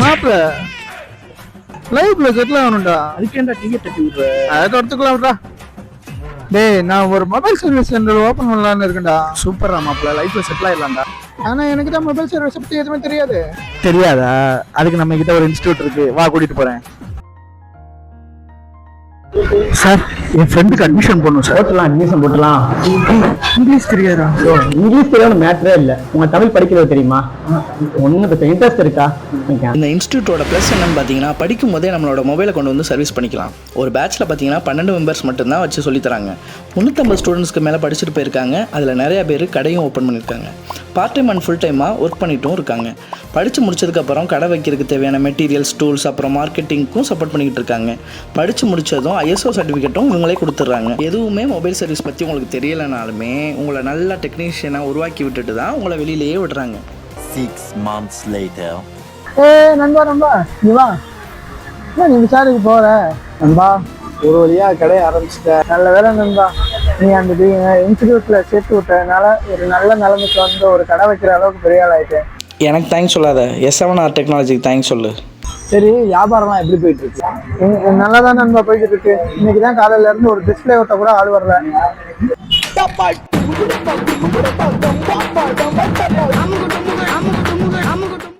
மாப்பிள்ள லைஃப்ல settle ஆகணும்டா. அதுக்கேண்டா ticket கட்டி விடுற? அதை எடுத்துக்கலாம்டா. டேய் நான் ஒரு மொபைல் சர்வீஸ் சென்டர் ஓபன் பண்ணலான்னு இருக்கேன்டா. சூப்பரா மாப்பிள்ள, லைஃப்ல செட்டில் ஆயிடலாம்டா. ஆனா எனக்கு தான் மொபைல் சர்வீஸ் பத்தி எதுவுமே தெரியாது. தெரியாதா? அதுக்கு நம்ம கிட்ட ஒரு இன்ஸ்டியூட் இருக்கு, வா கூட்டிட்டு போறேன். சார், என் ஃப்ரெண்டுக்கு அட்மிஷன் போடணும் சார். போட்டலாம், அட்மிஷன் போட்டலாம். இங்கிலீஷ் தெரியாதா? இங்கிலீஷ் தெரியாத மேட்டரே இல்லை. உங்க தமிழ் படிக்கிறது தெரியுமா? ஒன்றும் இப்போ இன்ட்ரெஸ்ட் இருக்கா? இந்த இன்ஸ்டியூட்டோட ப்ளஸ் என்னன்னு பார்த்தீங்கன்னா, படிக்கும் போதே நம்மளோட மொபைலை கொண்டு வந்து சர்வீஸ் பண்ணிக்கலாம். ஒரு பேட்சில் பார்த்தீங்கன்னா 12 மெம்பர்ஸ் மட்டும்தான் வச்சு சொல்லித்தராங்க. 350 ஸ்டூடெண்ட்ஸ்க்கு மேலே படிச்சுட்டு போயிருக்காங்க. அதில் நிறையா பேர் கடையும் ஓப்பன் பண்ணியிருக்காங்க. பார்ட் டைம் அண்ட் ஃபுல் டைமாக ஒர்க் பண்ணிட்டும் இருக்காங்க. படித்து முடிச்சதுக்கப்புறம் கடை வைக்கிறதுக்கு தேவையான மெட்டீரியல்ஸ், டூல்ஸ், அப்புறம் மார்க்கெட்டிங்க்கும் சப்போர்ட் பண்ணிக்கிட்டு இருக்காங்க. படித்து முடித்ததும் ISO சர்டிஃபிகேட்டும் இவங்களே கொடுத்துட்றாங்க. எதுவுமே மொபைல் சர்வீஸ் பற்றி உங்களுக்கு தெரியலைனாலுமே உங்களை நல்ல டெக்னீஷியனாக உருவாக்கி விட்டுட்டு தான் உங்களை வெளியிலேயே விடுறாங்க. 6 months later. நண்பா நீ வா. நீ விசாரிக்கு போற நண்பா. ஒரு வழியா கடையை ஆரம்பிச்சிட்ட. நல்ல வேலை நண்பா, நீ அந்த இன்ஸ்டிடியூட்ல சேர்த்து விட்டதுனால ஒரு நல்ல நிலைமைக்கு வந்து ஒரு கடை வைக்கிற அளவுக்கு பெரிய ஆள் ஆயிட்டேன். எனக்கு தேங்க்ஸ் சொல்லாத, S7R டெக்னாலஜிக்கு தேங்க்ஸ் சொல்லு. சரி, வியாபாரம்லாம் எப்படி போயிட்டு இருக்கு? நல்லா தான் நண்பா போய்கிட்டு இருக்கு. இன்னைக்கு தான் காலையில இருந்து ஒரு டிஸ்பிளே ஓட்ட கூட ஆள் வரல.